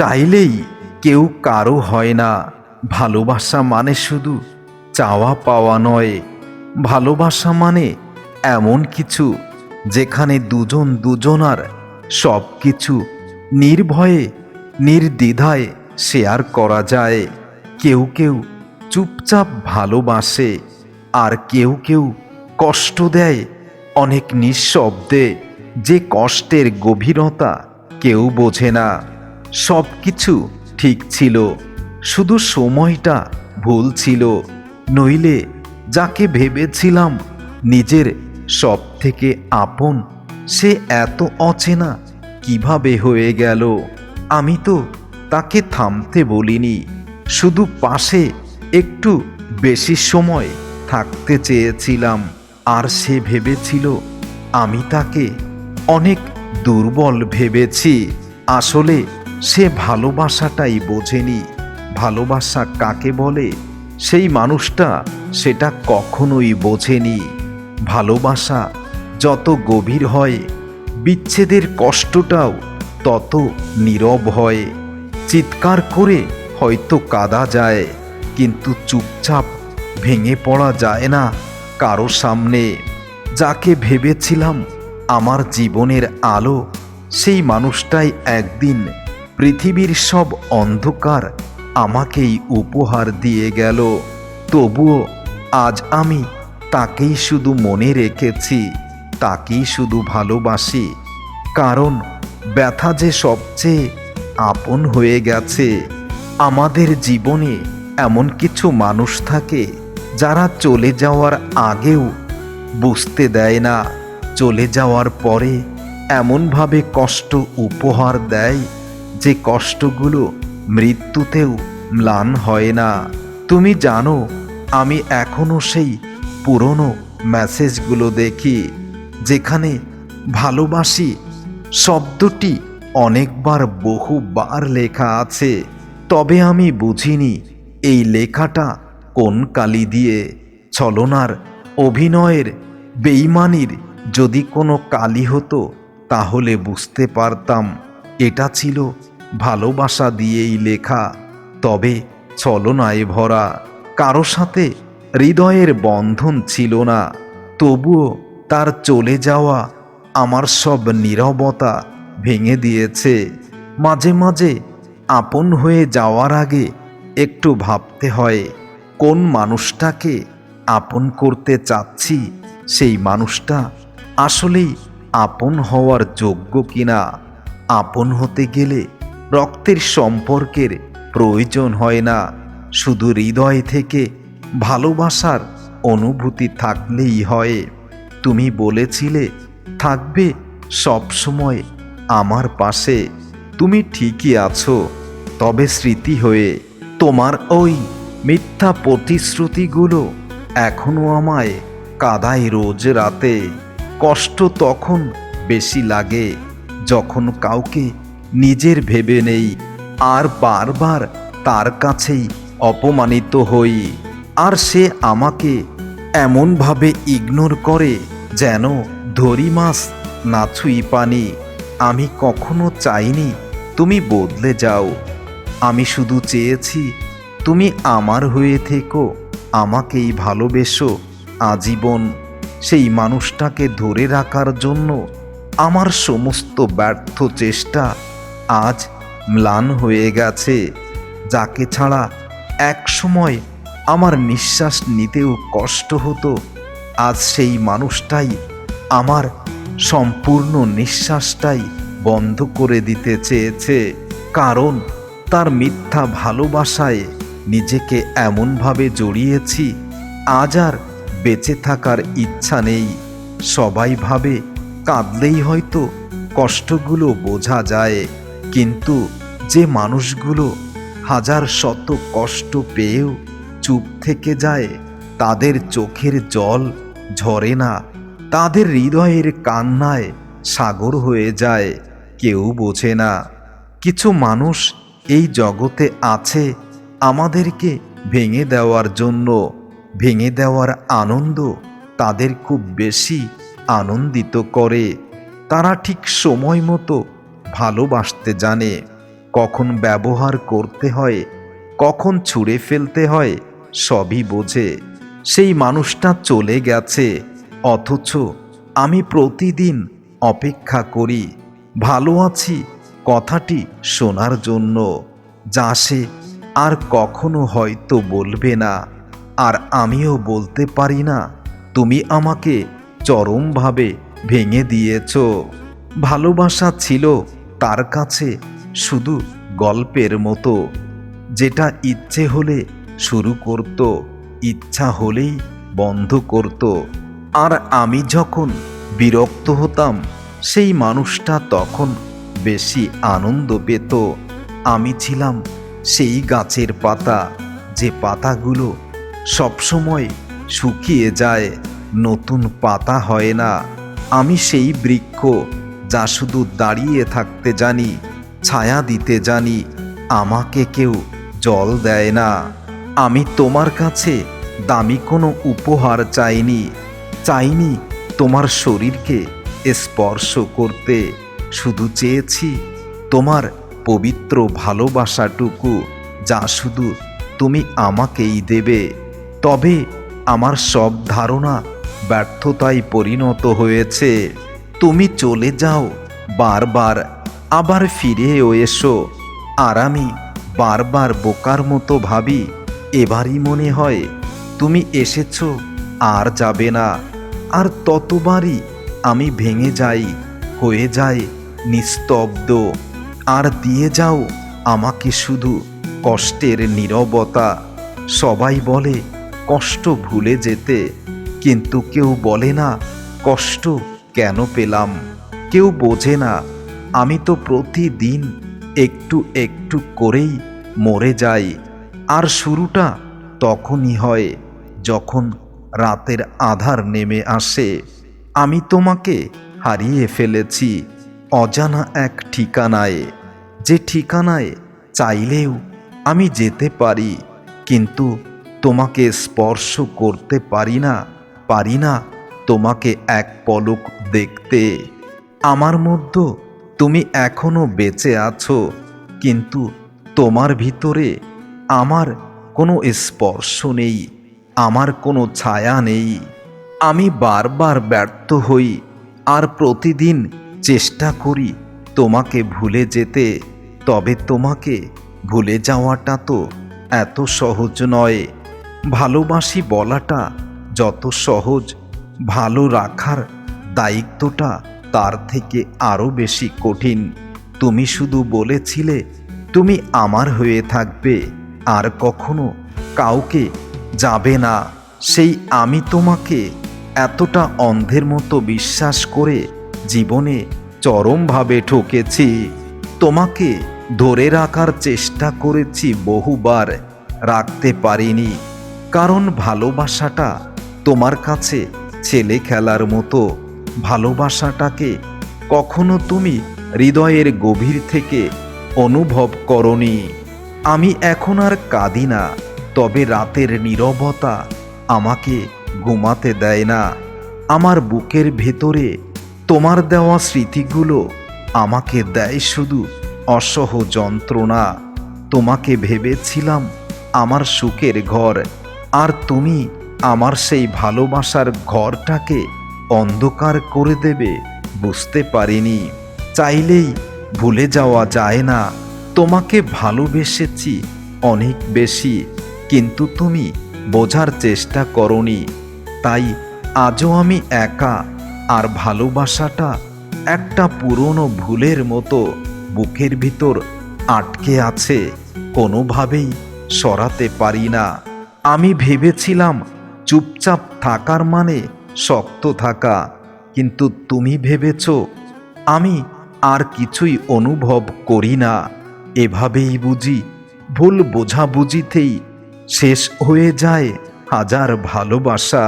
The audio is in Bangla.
চাইলেই কেউ কারো হয় না। ভালোবাসা মানে শুধু চাওয়া পাওয়া নয়। ভালোবাসা মানে এমন কিছু যেখানে দুজন দুজনার সব কিছু নির্ভয়ে নির্দ্বিধায় শেয়ার করা যায়। কেউ কেউ চুপচাপ ভালোবাসে, আর কেউ কেউ কষ্ট দেয় অনেক নিঃশব্দে, যে কষ্টের গভীরতা কেউ বোঝে না। সব কিছু ঠিক ছিল, শুধু সময়টা ভুল ছিল। নইলে যাকে ভেবেছিলাম নিজের সব থেকে আপন, সে এত অচেনা কিভাবে হয়ে গেল। আমি তো তাকে থামতে বলিনি, শুধু পাশে একটু বেশি সময় থাকতে চেয়েছিলাম। আর সে ভেবেছিল আমি তাকে অনেক দুর্বল ভেবেছি। আসলে সে ভালোবাসাটাই বোঝেনি। ভালোবাসা কাকে বলে সেই মানুষটা সেটা কখনোই বোঝেনি। ভালোবাসা যত গভীর হয়, বিচ্ছেদের কষ্টটাও তত নীরব হয়। চিৎকার করে হয়তো কাঁদা যায়, কিন্তু চুপচাপ ভেঙে পড়া যায় না কারো সামনে। যাকে ভেবেছিলাম আমার জীবনের আলো, সেই মানুষটাই একদিন পৃথিবীর সব অন্ধকার আমাকেই উপহার দিয়ে গেল। তবুও আজ আমি তাকেই শুধু মনে রেখেছি, তাকেই শুধু ভালোবাসি। কারণ ব্যথা যে সবচেয়ে আপন হয়ে গেছে। আমাদের জীবনে এমন কিছু মানুষ থাকে যারা চলে যাওয়ার আগেও বুঝতে দেয় না, চলে যাওয়ার পরে এমনভাবে কষ্ট উপহার দেয় যে কষ্টগুলো মৃত্যুতেও ম্লান হয় না। তুমি জানো, আমি এখনো সেই পুরনো মেসেজগুলো দেখি যেখানে ভালোবাসি শব্দটি অনেকবার বহুবার লেখা আছে। তবে আমি বুঝিনি এই লেখাটা কোন কালি দিয়ে। ছলনার, অভিনয়ের, বেইমানির যদি কোনো কালি হতো তাহলে বুঝতে পারতাম এটা ছিল ভালোবাসা দিয়েই লেখা। তবে ছলনায় ভরা, কারো সাথে হৃদয়ের বন্ধন ছিল না। তবুও তার চলে যাওয়া আমার সব নীরবতা ভেঙে দিয়েছে। মাঝে মাঝে আপন হয়ে যাওয়ার আগে একটু ভাবতে হয়, কোন মানুষটাকে আপন করতে চাচ্ছি সেই মানুষটা আসলেই আপন হওয়ার যোগ্য কিনা। আপন হতে গেলে রক্তের সম্পর্কের প্রয়োজন হয় না, শুধু হৃদয় থেকে ভালোবাসার অনুভূতি থাকলেই হয়। তুমি বলেছিলে থাকবে সব সময় আমার পাশে। তুমি ঠিকই আছো, তবে স্মৃতি হয়ে তোমার ওই মিথ্যা প্রতিশ্রুতিগুলো এখনো আমায় কাঁদায় রোজ রাতে। কষ্ট তখন বেশি লাগে যখন কাউকে নিজের ভেবে নেই, আর বারবার তার কাছেই অপমানিত হই। আর সে আমাকে এমনভাবে ইগনোর করে যেন ধরি মাছ না ছুঁই পানি। আমি কখনো চাইনি তুমি বদলে যাও, আমি শুধু চেয়েছি তুমি আমার হয়ে থেকো, আমাকেই ভালোবেসো আজীবন। সেই মানুষটাকে ধরে রাখার জন্য আমার সমস্ত ব্যর্থ চেষ্টা আজ ম্লান হয়ে গেছে। যাকে ছাড়া এক সময় আমার নিঃশ্বাস নিতেও কষ্ট হতো, আজ সেই মানুষটাই আমার সম্পূর্ণ নিঃশ্বাসটাই বন্ধ করে দিতে চেয়েছে। কারণ তার মিথ্যা ভালোবাসায় নিজেকে এমনভাবে জড়িয়েছি, আজ আর বেঁচে থাকার ইচ্ছা নেই। সবাই ভাবে কাঁদলেই হয়তো কষ্টগুলো বোঝা যায়, কিন্তু যে মানুষগুলো হাজার শত কষ্ট পেয়েও চুপ থেকে যায়, তাদের চোখের জল ঝরে না, তাদের হৃদয়ের কান্নায় সাগর হয়ে যায়। কেউ বোঝে না কিছু মানুষ এই জগতে আছে আমাদেরকে ভেঙে দেওয়ার জন্য। ভেঙে দেওয়ার আনন্দ তাদের খুব বেশি আনন্দিত করে। তারা ঠিক সময় মতো ভালোবাসতে জানে, কখন ব্যবহার করতে হয়, কখন ছুঁড়ে ফেলতে হয়, সবই বোঝে। সেই মানুষটা চলে গেছে, অথচ আমি প্রতিদিন অপেক্ষা করি ভালো আছি কথাটি শোনার জন্য, যা সে আর কখনো হয়তো বলবে না। আর আমিও বলতে পারি না, তুমি আমাকে চরমভাবে ভেঙে দিয়েছ। ভালোবাসা ছিল তার কাছে শুধু গল্পের মতো, যেটা ইচ্ছে হলে শুরু করত, ইচ্ছা হলেই বন্ধ করত। আর আমি যখন বিরক্ত হতাম, সেই মানুষটা তখন বেশি আনন্দ পেত। আমি ছিলাম সেই গাছের পাতা, যে পাতাগুলো সবসময় শুকিয়ে যায়, নতুন পাতা হয় না। আমি সেই বৃক্ষ, যা শুধু দাঁড়িয়ে থাকতে জানি, ছায়া দিতে জানি, আমাকে কেউ জল দেয় না। আমি তোমার কাছে দামি কোনো উপহার চাইনি, চাইনি তোমার শরীরকে স্পর্শ করতে, শুধু চেয়েছি তোমার পবিত্র ভালোবাসাটুকু, যা শুধু তুমি আমাকেই দেবে। তবে আমার সব ধারণা ব্যর্থতায় পরিণত হয়েছে। তুমি চলে যাও বারবার, আবার ফিরেও এসো, আর আমি বারবার বোকার মতো ভাবি, এবারই মনে হয় তুমি এসেছো আর যাবে না। আর ততবারই আমি ভেঙে যাই, হয়ে যায় নিস্তব্ধ, আর দিয়ে যাও আমাকে শুধু কষ্টের নীরবতা। সবাই বলে কষ্ট ভুলে যেতে, কিন্তু কেউ বলে না কষ্ট কেন পেলাম। কেউ বোঝে না আমি তো প্রতিদিন একটু একটু করেই মরে যাই। আর শুরুটা তখনই হয় যখন রাতের আধার নেমে আসে। আমি তোমাকে হারিয়ে ফেলেছি অজানা এক ঠিকানায়, যে ঠিকানায় চাইলেও আমি যেতে পারি, কিন্তু তোমাকে স্পর্শ করতে পারি না, পারি না তোমাকে এক পলক দেখতে। আমার মধ্যে তুমি এখনো বেঁচে আছো, কিন্তু তোমার ভিতরে আমার কোনো স্পর্শ নেই, আমার কোনো ছায়া নেই। আমি বারবার ব্যর্থ হই, আর প্রতিদিন চেষ্টা করি তোমাকে ভুলে যেতে। তবে তোমাকে ভুলে যাওয়াটা তো এত সহজ নয়। ভালোবাসি বলাটা যত সহজ, ভালো রাখার দায়িত্বটা তার থেকে আরও বেশি কঠিন। তুমি শুধু বলেছিলে তুমি আমার হয়ে থাকবে, আর কখনো কাউকে যাবে না। সেই আমি তোমাকে এতটা অন্ধের মতো বিশ্বাস করে জীবনে চরমভাবে ঠকেছি। তোমাকে ধরে রাখার চেষ্টা করেছি বহুবার, রাখতে পারিনি, কারণ ভালোবাসাটা তোমার কাছে ছেলে খেলার মতো। ভালোবাসাটাকে কখনো তুমি হৃদয়ের গভীর থেকে অনুভব করনি। আমি এখন আর কাঁদি না, তবে রাতের নীরবতা আমাকে ঘুমাতে দেয় না। আমার বুকের ভেতরে তোমার দেওয়া স্মৃতিগুলো আমাকে দেয় শুধু অসহ যন্ত্রণা। তোমাকে ভেবেছিলাম আমার সুখের ঘর, আর তুমি আমার সেই ভালোবাসার ঘরটাকে অন্ধকার করে দেবে বুঝতে পারিনি। চাইলেই ভুলে যাওয়া যায় না, তোমাকে ভালোবেসেছি অনেক বেশি, কিন্তু তুমি বোঝার চেষ্টা করনি। তাই আজও আমি একা, আর ভালোবাসাটা একটা পুরনো ভুলের মতো বুকের ভিতর আটকে আছে, কোনোভাবেই সরাতে পারি না। আমি ভেবেছিলাম চুপচাপ থাকার মানে শক্ত থাকা, কিন্তু তুমি ভেবেছ আমি আর কিছুই অনুভব করি না। এভাবেই বুঝি ভুল বোঝাবুঝিতেই শেষ হয়ে যায় হাজার ভালোবাসা।